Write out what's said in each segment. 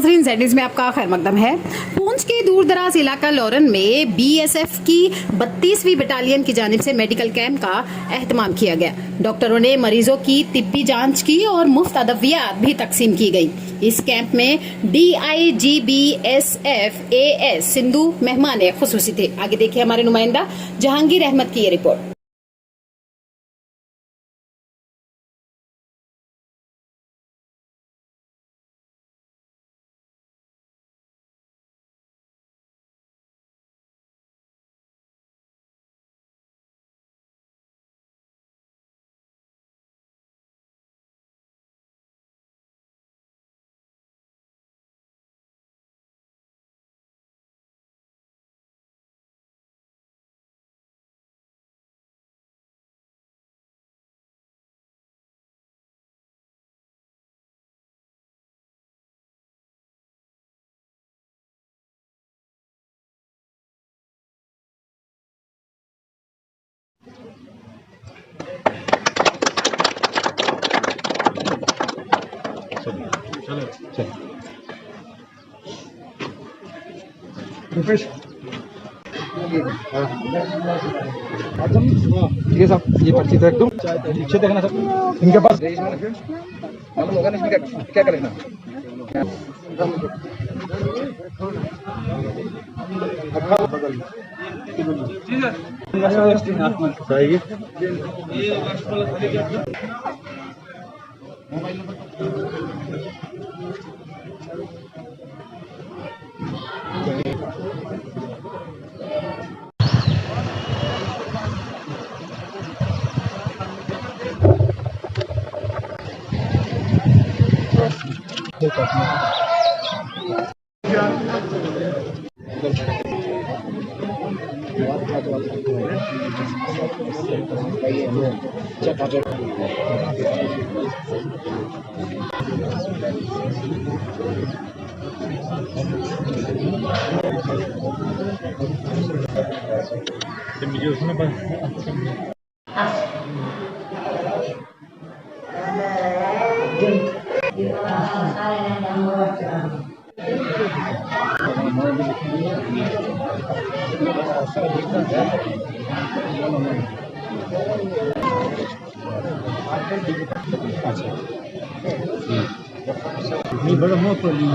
नाजरीन, ज़ेड में आपका खैर मकदम है। पूंछ के दूर दराज इलाका लोरन में बीएसएफ की 32वीं बटालियन की जानिब से मेडिकल कैंप का एहतमाम किया गया। डॉक्टरों ने मरीजों की तिब्बी जांच की और मुफ्त अदवियात भी तकसीम की गई। इस कैंप में DIGBSF AS सिंधु मेहमान खुसूसी थे। आगे देखिए हमारे नुमाइंदा जहांगीर अहमद की ये रिपोर्ट। ठीक है साहब, ये पर्ची तो एकदम पीछे देखना सब इनके पास मालूम होगा ना क्या करेगा। मुझे उसमें बस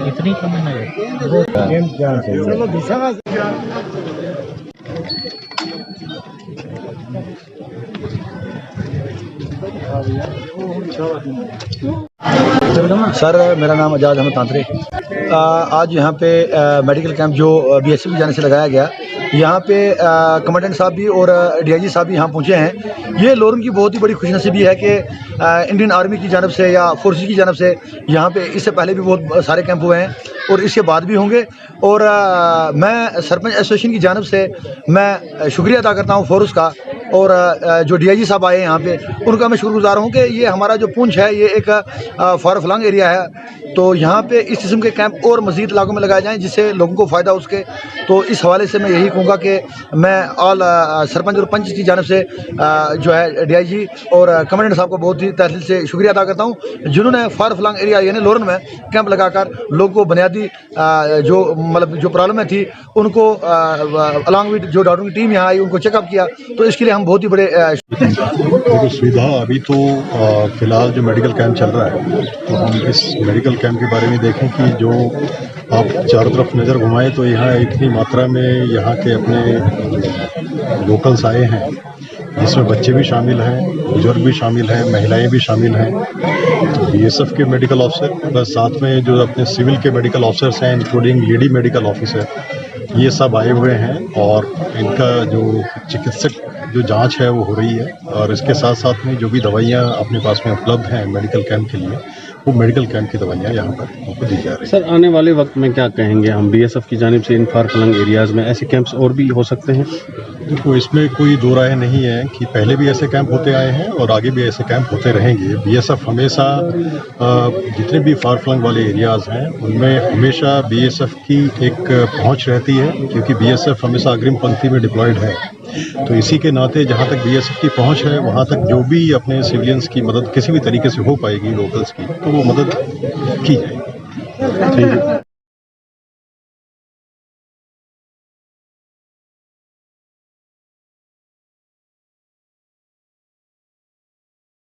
इतनी कम है। सर, मेरा नाम आजाद अहमद तांत्रे। आज यहाँ पे मेडिकल कैंप जो BSF की जाने से लगाया गया, यहाँ पे कमांडेंट साहब भी और DIG साहब भी यहाँ पहुँचे हैं। ये लोरन की बहुत ही बड़ी खुशनसीबी है कि इंडियन आर्मी की जानब से या फोर्सेस की जानब से यहाँ पे इससे पहले भी बहुत सारे कैंप हुए हैं और इसके बाद भी होंगे। और मैं सरपंच एसोसिएशन की जानब से मैं शुक्रिया अदा करता हूँ फोर्स का, और जो DIG साहब आए यहाँ पे उनका मैं शुक्रगुजार हूँ कि ये हमारा जो पूंछ है ये एक फार फ्लंग एरिया है, तो यहाँ पे इस किस्म के कैंप और मज़ीद इलाकों में लगाए जाएँ जिससे लोगों को फ़ायदा उसके। तो इस हवाले से मैं यही कहूँगा कि मैं ऑल सरपंच और पंच की जानब से जो है DIG और कमांडेंट साहब को बहुत ही तहसील से शुक्रिया अदा करता हूँ, जिन्होंने फार फ्लंग एरिया यानी लोरन में कैंप लगाकर लोगों को बुनियादी जो मतलब जो प्रॉब्लमें थी उनको अलॉन्ग विद जो डॉक्टर की टीम यहाँ आई उनको चेकअप किया। तो इसके लिए हम बहुत ही बड़े देखो सुविधा अभी तो फिलहाल जो मेडिकल कैंप चल रहा है, तो हम इस मेडिकल कैंप के बारे में देखें कि जो आप चारों तरफ नज़र घुमाएं तो यहाँ इतनी मात्रा में यहाँ के अपने लोकल्स आए हैं, जिसमें बच्चे भी शामिल हैं, बुजुर्ग भी शामिल हैं, महिलाएं भी शामिल हैं। तो BSF के मेडिकल ऑफिसर प्लस साथ में जो अपने सिविल के मेडिकल ऑफिसर्स हैं इंक्लूडिंग लेडी मेडिकल ऑफिसर, ये सब आए हुए हैं और इनका जो चिकित्सक जो जांच है वो हो रही है। और इसके साथ साथ में जो भी दवाइयाँ अपने पास में उपलब्ध हैं मेडिकल कैंप के लिए, वो मेडिकल कैंप की दवाइयाँ यहाँ पर उनको दी जा रही है। सर, आने वाले वक्त में क्या कहेंगे हम BSF की जानिब से इन फार फ्लंग एरियाज़ में ऐसे कैंप्स और भी हो सकते हैं? देखो, इसमें कोई दो राय नहीं है कि पहले भी ऐसे कैंप होते आए हैं और आगे भी ऐसे कैंप होते रहेंगे। BSF हमेशा जितने भी फार फ्लंग वाले एरियाज़ हैं उनमें हमेशा BSF की एक पहुंच रहती है, क्योंकि BSF हमेशा अग्रिम पंक्ति में डिप्लॉयड है। तो इसी के नाते जहां तक BSF की पहुंच है वहां तक जो भी अपने सिविलियंस की मदद किसी भी तरीके से हो पाएगी लोकल्स की, तो वो मदद की जाएगी। Thank you.